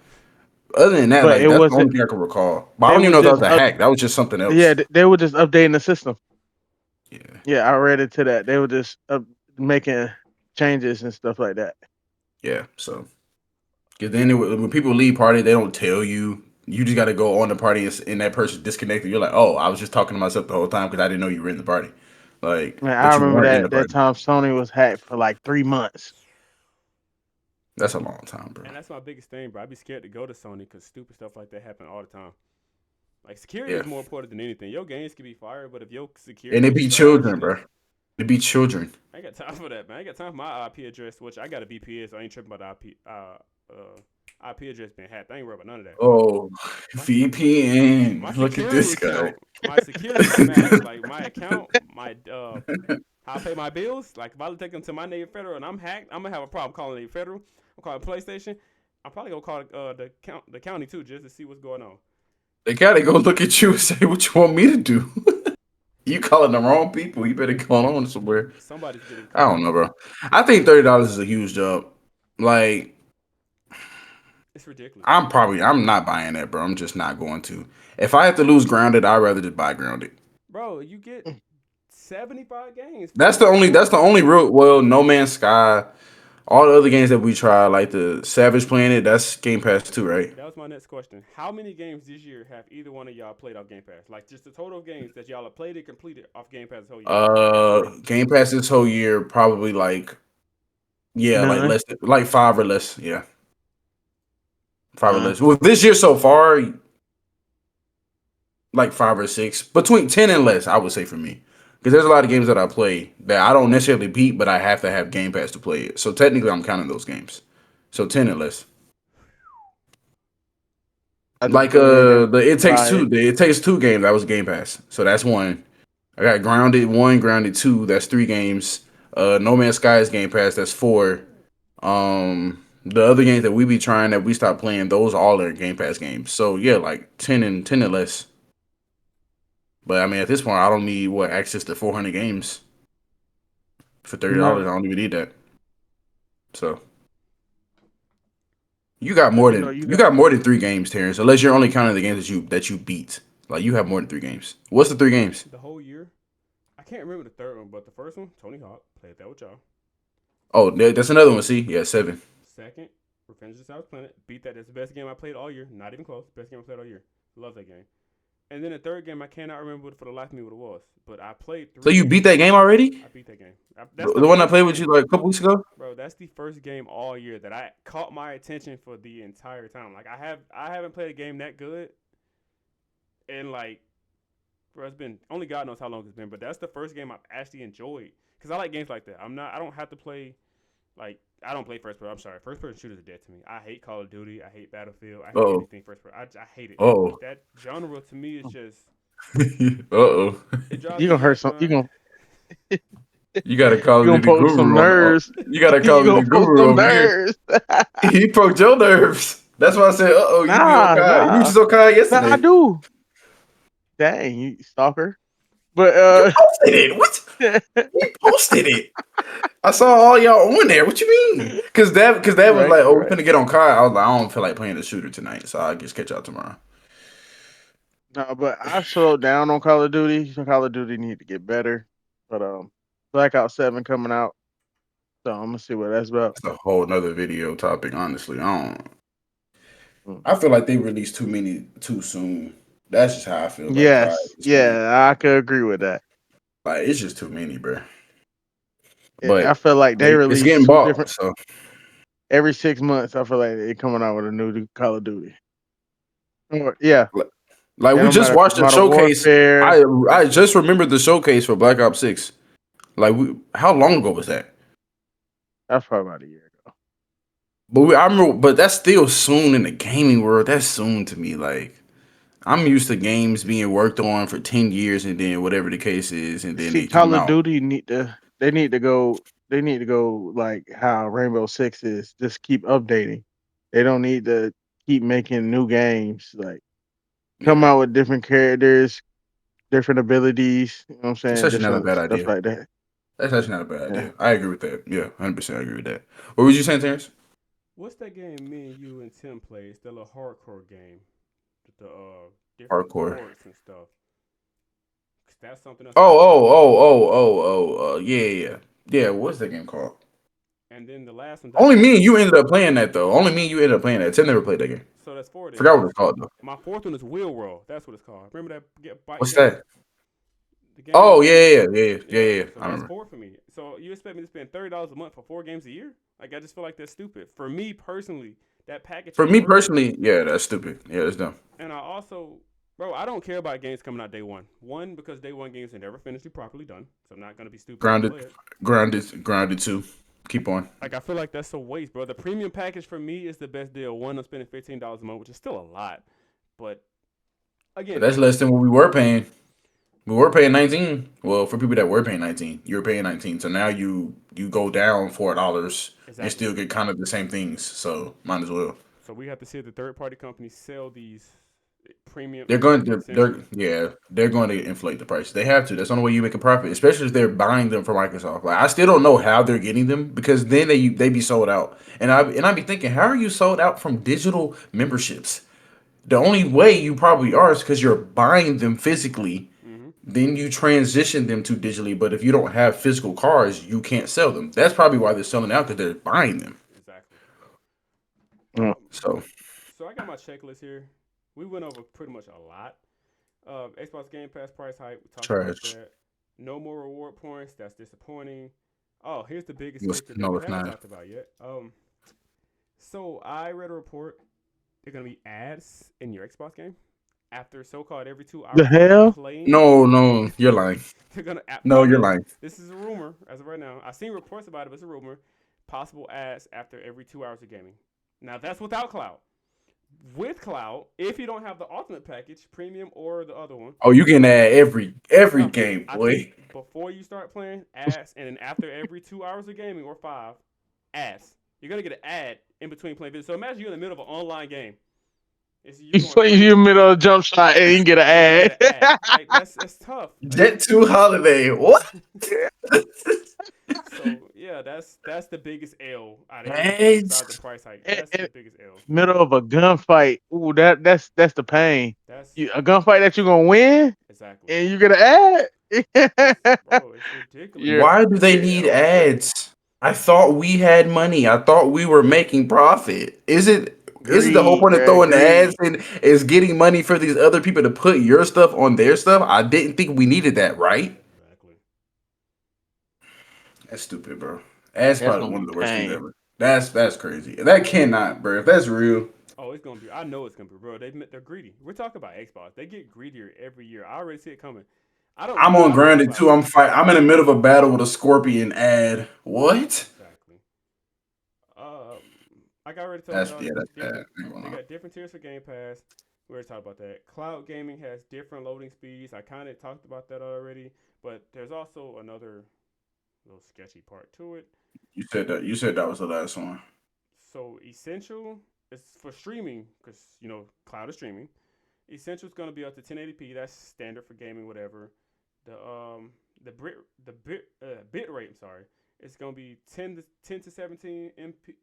Other than that, But like it that's the wasn't. only thing I can recall. But I They don't even were know if that just was a hack. That was just something else. yeah, they were just updating the system. Yeah. Yeah, I read into that. They were just making changes and stuff like that. Yeah. So, because then when people leave party, they don't tell you. You just got to go on the party and that person disconnected. You're like, oh, I was just talking to myself the whole time because I didn't know you were in the party. Like, Man, I but you remember weren't in the that party. time Sony was hacked for like 3 months. That's a long time, bro. And that's my biggest thing, bro. I'd be scared to go to Sony because stupid stuff like that happen all the time. Like, security Yeah. is more important than anything. Your games can be fired, but if your security And it is be trash, children, then bro. It be children. I ain't got time for that, man. I ain't got time for my IP address, which I got a VPN, so I ain't tripping about the IP address being hacked. I ain't worried about none of that. Oh, VPN. My Look at security this guy. account, my security smashed. Like my account, my how I pay my bills. Like if I take them to my Navy Federal and I'm hacked, I'm gonna have a problem calling Navy Federal. I'm calling PlayStation. I'm probably gonna call the county too, just to see what's going on. They gotta go look at you and say what you want me to do. You calling the wrong people. You better go on somewhere. Somebody's getting I don't know, bro. I think $30 is a huge jump. Like, it's ridiculous. I'm not buying that, bro. I'm just not going to. If I have to lose Grounded, I'd rather just buy Grounded. Bro, you get 75 games. That's the only real No Man's Sky. All the other games that we tried, like the Savage Planet, that's Game Pass too, right? That was my next question. How many games this year have either one of y'all played off Game Pass? Like just the total of games that y'all have played and completed off Game Pass this whole year. Game Pass this whole year probably like None. less like 5 or less. Yeah. 5 or less. Well, this year so far, like 5 or 6. Between 10 and less, I would say for me. Because there's a lot of games that I play that I don't necessarily beat, but I have to have Game Pass to play it. So technically I'm counting those games. So 10 and less. Like It Takes Two game, that was Game Pass. So that's one. I got Grounded 1, Grounded 2, that's 3 games. No Man's Sky is Game Pass, that's 4. The other games that we be trying that we stopped playing, those all are Game Pass games. So yeah, like 10 and less. But I mean, at this point, I don't need access to 400 games for $30. No. I don't even need that. So you got more than 3 games, Terrence. Unless you're only counting the games that you beat. Like you have more than 3 games. What's the 3 games? The whole year? I can't remember the third one, but the first one, Tony Hawk, played that with y'all. Oh, that's another one. See, yeah, 7. Second, Revenge of the South Planet, beat that. That's the best game I played all year. Not even close. Best game I played all year. Love that game. And then the third game, I cannot remember for the life of me what it was. But I played 3. So you beat that game already? I beat that game. That's the one I played with you like a couple weeks ago? Bro, that's the first game all year that I caught my attention for the entire time. Like I haven't played a game that good. And like, bro, it's been only God knows how long it's been, but that's the first game I've actually enjoyed. Cause I like games like that. I don't have to play like I don't play first person. I'm sorry, first person shooters are dead to me. I hate Call of Duty. I hate Battlefield. I hate anything first person. I hate it. Oh. That genre to me is just. Uh-oh. You gonna hurt some. You gonna. You gotta call me the poke guru. some nerves. You gotta call me the guru over here. He poked your nerves. That's why I said, "Uh-oh, you be okay." Nah. You was so kind yesterday. Nah, I do. Dang, you stalker. But you posted it. What? You posted it. I saw all y'all on there. What you mean? Because that was like, oh, we're gonna get on car. I was like, I don't feel like playing the shooter tonight, so I'll just catch y'all tomorrow. No, but I slowed down on Call of Duty. Call of Duty need to get better. But Black Ops 7 coming out. So I'm gonna see what that's about. That's a whole nother video topic, honestly. I feel like they released too many too soon. That's just how I feel. Yes. Yeah, I could agree with that. Like it's just too many, bro. Yeah, But I feel like they release it's getting bought, different. So every 6 months, I feel like they're coming out with a new Call of Duty. Yeah. Like we just watched the showcase. Warfare. I just remembered the showcase for Black Ops 6. Like how long ago was that? That's probably about a year ago. But I remember, but that's still soon in the gaming world. That's soon to me. Like I'm used to games being worked on for 10 years and then whatever the case is, and then See, they come Call of out. Duty they need to go like how Rainbow Six is. Just keep updating. They don't need to keep making new games. Like come Yeah, out with different characters, different abilities. You know what I'm it's saying? actually not a Different bad stuff idea. like that. That's actually not a bad Yeah. idea. I agree with that. Yeah, 100% I agree with that. What was you saying, Terrence? What's that game me and you and Tim plays? The little hardcore game with the different Hardcore. ports and stuff. 'Cause that's something else I Oh, want to oh, get into. oh, oh, oh, oh. Yeah, yeah, yeah. Yeah, what's that game called? And then the last one that Only I me and you ended up playing that though. Only me and you ended up playing that. Tim never played that game. so that's four then. Forgot what it's called though. My fourth one is Wheel World. That's what it's called. Remember that get bike What's game? that? The game Oh with yeah, the yeah, yeah, yeah, yeah, yeah. yeah. So I that's remember. four for me. So you expect me to spend $30 a month for 4 games a year? Like I just feel like that's stupid. For me personally, that package For ain't me worth it. personally, yeah, that's stupid. Yeah, that's dumb. And I also, bro, I don't care about games coming out day one. One, because day one games are never finished properly done. So I'm not gonna be stupid and Grounded, play it. grounded too. Keep on. Like I feel like that's a waste, bro. The premium package for me is the best deal. One, I'm spending $15 a month, which is still a lot. But But again, that's less than what we were paying. We were paying 19. Well, for people that were paying 19, you were paying 19. So now you go down $4 and exactly. still get kind of the same things. So might as well. So we have to see if the third party companies sell these premium They're and going to they're essentials. yeah, they're going to inflate the price. They have to. That's the only way you make a profit, especially if they're buying them from Microsoft. Like I still don't know how they're getting them because then they be sold out. And I be thinking, how are you sold out from digital memberships? The only way you probably are is because you're buying them physically. Mm-hmm. Then you transition them to digitally. But if you don't have physical cars, you can't sell them. That's probably why they're selling out because they're buying them. Exactly. Mm. So So I got my checklist here. We went over pretty much a lot. Xbox Game Pass price hike. We talked about trash. that. No more reward points. That's disappointing. Oh, here's the biggest It's, feature that no, we it's haven't not. talked about yet. So I read a report. They're gonna be ads in your Xbox game after so-called every two The hours of hell? playing. No, no, you're lying. They're gonna No, you're again. lying. This is a rumor as of right now. I've seen reports about it, but it's a rumor. Possible ads after every 2 hours of gaming. Now that's without cloud. With cloud, if you don't have the ultimate package, premium or the other one, Oh, you can add every no, game, I think boy. before you start playing, ads, and then after every 2 hours of gaming or five, ads. You're gonna get an ad in between playing video. So imagine you're in the middle of an online game. You're You going play you crazy, in the middle of a jump shot and you can get and you get an an ad. ad. Like that's tough. Like Jet 2 Holiday. What? so, yeah, that's the biggest L out of everything besides the Ads? price hike. in, That's the in biggest L. middle of a gunfight. Ooh, that's the pain. That's A gunfight that you're gonna win exactly. and you get an It's ad. bro, it's ridiculous. You're Why do they yeah, need ads? I thought we had money. I thought we were making profit. Is it the whole greed, point of bro. throwing the ads Greed. in is getting money for these other people to put your stuff on their stuff? I didn't think we needed that, right? Exactly. That's stupid, bro. That's That's probably gonna one be of the worst things pain. ever. That's crazy. That cannot, bro. If that's real, Oh, it's gonna be. I know it's gonna be, bro. They're greedy. We're talking about Xbox. They get greedier every year. I already see it coming. I don't I'm need. on I don't need grounded too. cloud. I'm in the middle of a battle with a scorpion ad. What? Exactly. Um, like I already told That's y'all, yeah, that's bad. different. Ain't gonna They lie. got different tiers for Game Pass. We already talked about that. Cloud gaming has different loading speeds. I kind of talked about that already, but there's also another little sketchy part to it. You said that was the last one. So essential is for streaming because cloud is streaming. Essential is going to be up to 1080p. That's standard for gaming, whatever. The bit rate. I'm sorry. It's going to be 10 to 17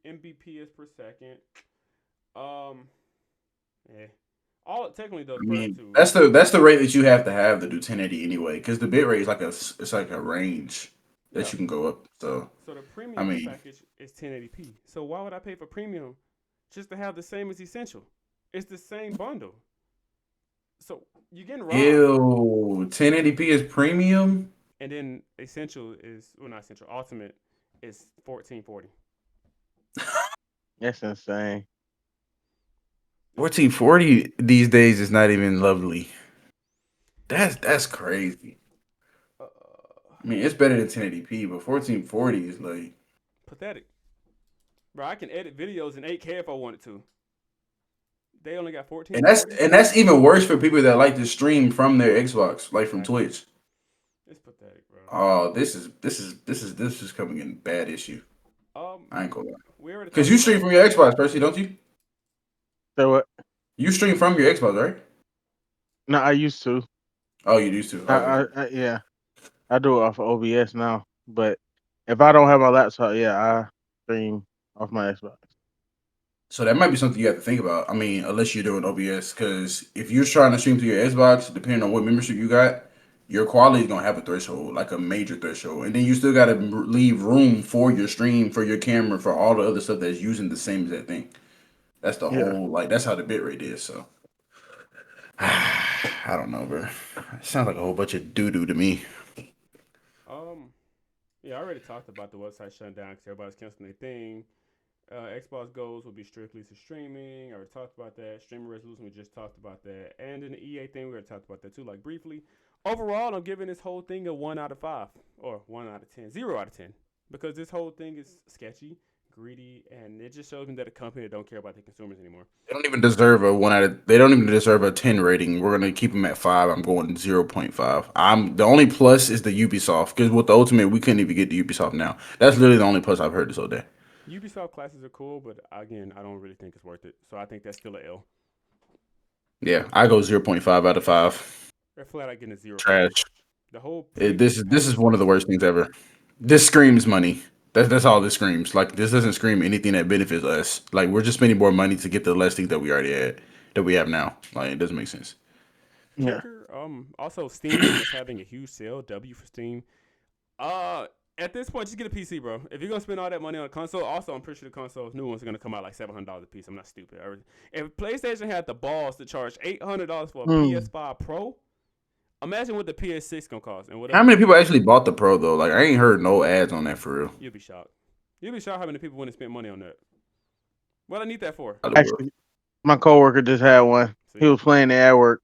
mbps per second. Um, yeah. All technically I does per mean, to that's the rate that you have to do 1080 anyway, because the bit rate is it's like a range yeah. that you can go up. So So the I premium mean, package is 1080p. So why would I pay for premium just to have the same as essential? It's the same bundle. So you're getting robbed. ew, 1080p is premium. And then essential is well not essential. Ultimate is 1440. That's insane. It's 1440 these days is not even lovely. That's crazy. uh, I mean, it's better than 1080p, but 1440 is like pathetic. Bro, I can edit videos in 8K if I wanted to. They only got 14. And that's even worse for people that like to stream from their Xbox, like from Exactly. Twitch. It's pathetic, bro. Oh, this is coming in bad issue. I ain't gonna lie. We already Because talked you about stream from your Xbox, Percy, don't you? So what? You stream from your Xbox, right? No, I used to. Oh, you used to. Okay. Yeah, I do it off of OBS now. But if I don't have my laptop, yeah, I stream off my Xbox. So that might be something you have to think about. I mean, unless you're doing OBS, because if you're trying to stream to your Xbox, depending on what membership you got, your quality is gonna have a threshold, like a major threshold, and then you still gotta leave room for your stream, for your camera, for all the other stuff that's using the same exact thing. That's the Yeah. whole that's how the bitrate is. So I don't know, bro. It sounds like a whole bunch of doo doo to me. Yeah, I already talked about the website shutting down because everybody's canceling their thing. Xbox goals will be strictly to streaming. I already talked about that. Streaming resolution, we just talked about that. And in the EA thing, we already talked about that too, like briefly. Overall, I'm giving this whole thing a 1 out of 5 or 1 out of 10, 0 out of 10, because this whole thing is sketchy, greedy, and it just shows me that a company that don't care about their consumers anymore. They don't even deserve a 1 out of. They don't even deserve a 10 rating. We're gonna keep them at 5. I'm going 0.5. I'm the only plus is the Ubisoft, because with the Ultimate we couldn't even get the Ubisoft now. That's literally the only plus I've heard this whole day. Ubisoft classes are cool, but again, I don't really think it's worth it. So I think that's still an L. Yeah, I go 0.5 out of 5. They're flat out getting a 0. Trash. The whole This is one of the worst things ever. This screams money. That's all this screams. Like, this doesn't scream anything that benefits us. Like, we're just spending more money to get the less things that we already had, that we have now. Like, it doesn't make sense. Yeah. Kicker, also Steam is having a huge sale. W for Steam. At this point, just get a PC, bro. If you're gonna spend all that money on a console, also I'm pretty sure the consoles, new ones, are gonna come out like $700 a piece. I'm not stupid. If PlayStation had the balls to charge $800 for a PS5 Pro, imagine what the PS6 gonna cost. And How many people actually bought the Pro though? Like, I ain't heard no ads on that for real. You'll be shocked. You'll be shocked how many people wouldn't spend money on that. What I need that for? Actually, my coworker just had one. He was playing it at work.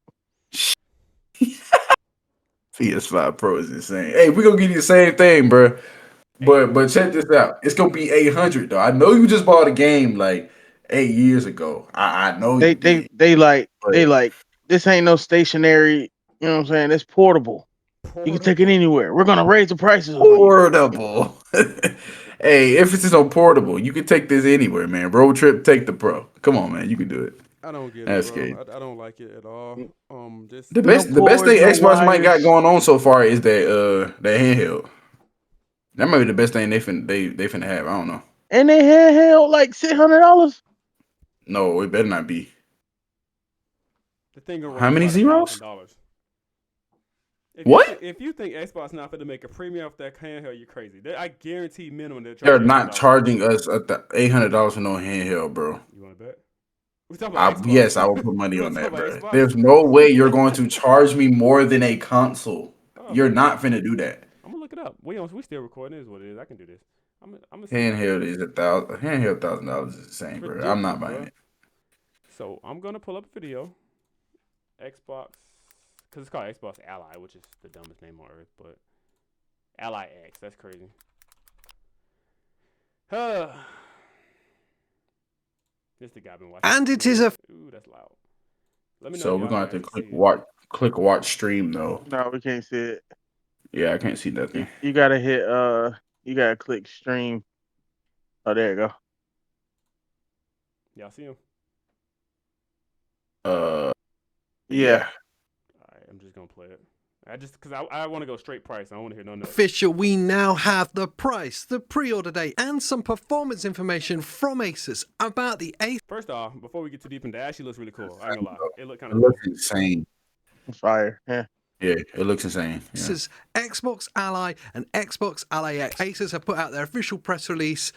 PS5 Pro is insane. Hey, we're gonna get you the same thing, bro. But check this out. It's gonna be 800 though. I know you just bought a game like 8 years ago. I know you did. They like this ain't no stationary. You know what I'm saying? It's portable. You can take it anywhere. We're gonna raise the prices. Portable. Hey, emphasis on portable. You can take this anywhere, man. Road trip, take the Pro. Come on, man. You can do it. I don't get That's it, bro. I don't like it at all. Just the best thing Xbox might got going on so far is that handheld. That might be the best thing they finna have. I don't know. And they handheld like $600. No, it better not be. The thing How many zeros? What? If you think Xbox not going to make a premium off that handheld, you're crazy. I guarantee minimum they're not charging us $800 for no handheld, bro. You want to bet? Yes, I will put money on that, bro. There's no way you're going to charge me more than a console. You're not finna do that. I'm gonna look it up. We still recording. It is what it is. I can do this. I'm handheld is $1,000. Handheld $1,000 is insane, bro. I'm not buying it. So I'm gonna pull up a video. Xbox, because it's called Xbox Ally, which is the dumbest name on earth, but Ally X. That's crazy. This the guy been watching. And it is a. Ooh, that's loud. Let me know. So we're gonna have to click watch stream though. No, we can't see it. Yeah, I can't see nothing. You gotta hit you gotta click stream. Oh, there you go. Y'all see him? Yeah. All right, I'm just gonna play it. Because I want to go straight price. I don't want to hear none of that. Official, we now have the price, the pre-order date, and some performance information from Asus about the Asus. First off, before we get too deep into that, it actually looks really cool. I ain't gonna lie. It looked kind of looks insane. Fire. Yeah. Yeah, it looks insane. Yeah. This is Xbox Ally and Xbox Ally X. Asus have put out their official press release.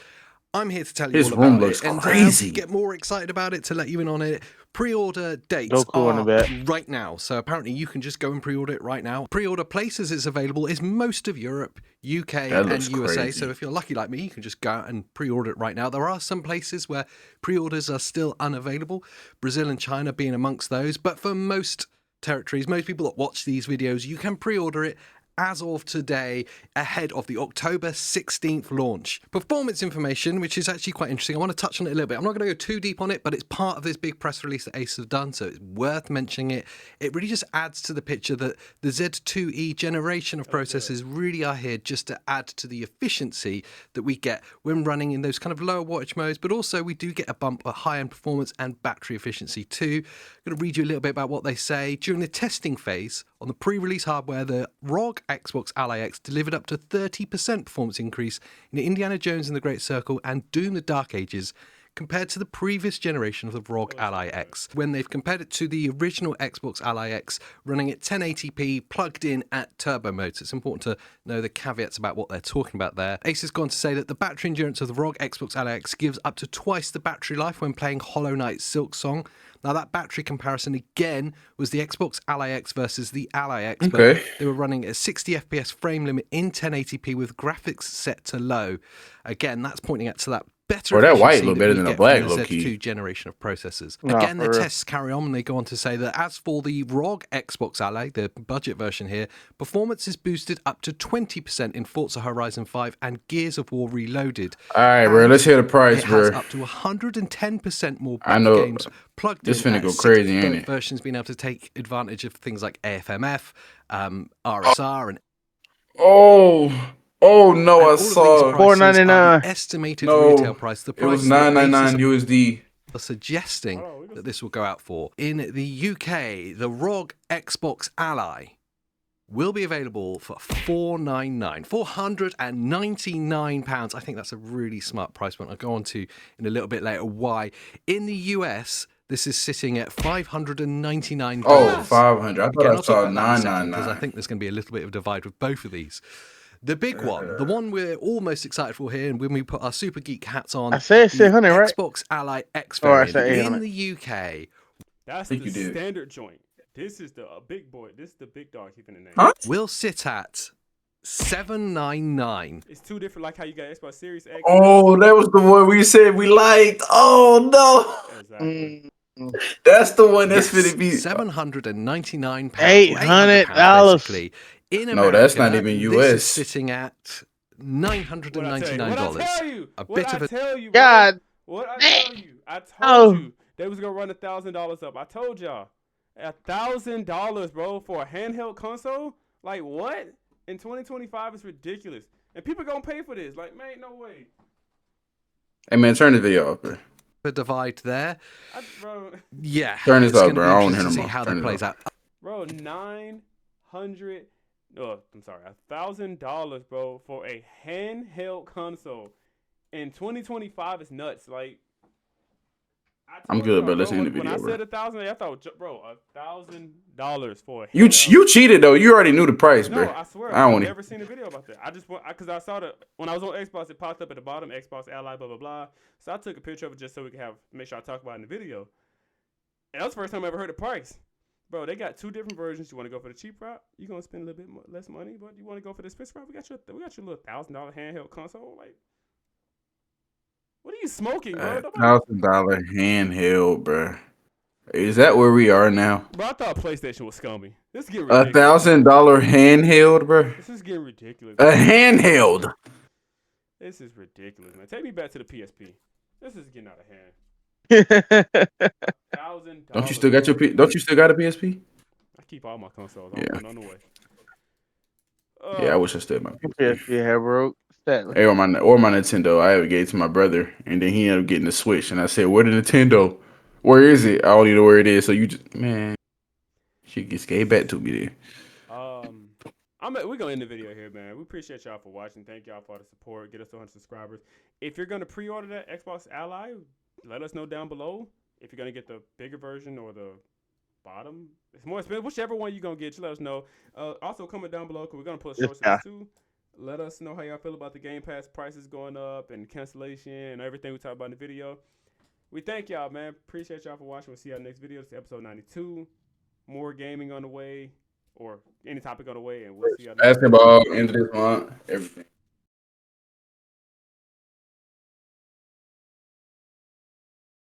I'm here to tell you all about it. And to get more excited about it, to let you in on it, pre-order dates are right now. So apparently you can just go and pre-order it right now. Pre-order places is available is most of Europe, UK and USA. Crazy. So if you're lucky like me, you can just go out and pre-order it right now. There are some places where pre-orders are still unavailable, Brazil and China being amongst those. But for most territories, most people that watch these videos, you can pre-order it as of today, ahead of the October 16th launch. Performance information, which is actually quite interesting. I want to touch on it a little bit. I'm not going to go too deep on it, but it's part of this big press release that Ace have done, so it's worth mentioning it. It really just adds to the picture that the Z2E generation of processors really are here just to add to the efficiency that we get when running in those kind of lower wattage modes, but also we do get a bump of high-end performance and battery efficiency too. I'm going to read you a little bit about what they say. During the testing phase on the pre-release hardware, the ROG Xbox Ally X delivered up to 30% performance increase in Indiana Jones and the Great Circle and Doom the Dark Ages compared to the previous generation of the ROG Ally X, when they've compared it to the original Xbox Ally X running at 1080p plugged in at turbo mode. So it's important to know the caveats about what they're talking about there. Ace has gone to say that the battery endurance of the ROG Xbox Ally X gives up to twice the battery life when playing Hollow Knight Silk Song. Now, that battery comparison, again, was the Xbox Ally X versus the Ally X, but they were running at 60 FPS frame limit in 1080p with graphics set to low. Again, that's pointing out to that better that efficiency white look that better we than the get black, from the low key. Z2 generation of processors. Nah, Again, their for real. tests carry on, and they go on to say that as for the ROG Xbox Ally, the budget version here, performance is boosted up to 20% in Forza Horizon 5 and Gears of War Reloaded. All right, bro. Let's hear the price, It has bro. up to 110% more I both know. games plugged This in. finna go crazy, ain't Both it? versions being able to take advantage of things like AFMF, RSR, and Oh no, all I of these saw. prices are the $4.99. estimated No, retail price. The it was price that Asus $9.99 USD. are suggesting that this will go out for. In the UK, the ROG Xbox Ally will be available for £499. I think that's a really smart price point. I'll go on to in a little bit later why. In the US, this is sitting at $599. Oh, 500. I thought Again, I I'll saw talk about that in a second because I 999. think there's going to be a little bit of a divide with both of these. The big one, the one we're almost excited for here, and when we put our Super Geek hats on, I said the 600, right? Xbox Ally X Or I variant said in 800. the UK That's think the you did. standard joint. This is the big boy. This is the big dog keeping the name. Huh? will sit at $799. It's two different, like how you got Xbox Series X. Oh, that was the one we said we liked. Oh no, Exactly. that's the one that's Yes, finna be. £799, $800. basically. In No, America, that's not even this is US. sitting at What I tell you? $999. What I tell you? God. What I tell you? I told Oh. you they was gonna run $1,000 up. I told y'all $1,000, bro, for a handheld console. Like what? In 2025, it's ridiculous, and people gonna pay for this. Like, man, no way. Hey man, turn the video off, bro. A divide there. Bro, Yeah, Turn this it's up, going to bro. be I don't interesting hear to no see more. how Turn that it plays off. out. bro, $900. Oh, I'm sorry, $1,000, bro, for a handheld console in 2025 is nuts. Like, I'm told good, y'all, bro. Let's end the when video, I bro. said $1,000, I thought, bro, $1,000 for a You handheld. cheated though. You already knew the price, No, bro. I swear, I don't I've want never seen a video about that. I just want, because I saw the, when I was on Xbox, it popped up at the bottom, Xbox Ally, blah, blah, blah. So I took a picture of it just so we could make sure I talk about it in the video. And that was the first time I ever heard the price. Bro, they got two different versions. You want to go for the cheap route? You're going to spend a little bit less money. But you want to go for the expensive route? We got your little $1,000 handheld console. Like, what are you smoking, bro? $1,000 handheld, bro. Is that where we are now? Bro, I thought PlayStation was scummy. This is getting ridiculous. $1,000 handheld, bro. This is getting ridiculous. A handheld. This is ridiculous, man. Take me back to the PSP. This is getting out of hand. $1,000. Don't you still got your Don't you still got a PSP? I keep all my consoles. Yeah. I'm on the way. Yeah, I wish I still had my PSP. PSP had broke. Sadly. Hey, or my Nintendo. I gave it to my brother, and then he ended up getting the Switch. And I said, "Where the Nintendo? Where is it? I don't even know where it is." So you just, man, she gets gave back to me there. We're gonna end the video here, man. We appreciate y'all for watching. Thank y'all for the support. Get us to 100 subscribers. If you're gonna pre-order that Xbox Ally, let us know down below. If you're gonna get the bigger version or the bottom, it's more expensive. Whichever one you're gonna get, you let us know. Also comment down below because we're gonna put short sales too. Let us know how y'all feel about the Game Pass prices going up and cancellation and everything we talked about in the video. We thank y'all, man. Appreciate y'all for watching. We'll see y'all next video. It's episode 92. More gaming on the way, or any topic on the way, and we'll see y'all next Basketball, end of this month, everything.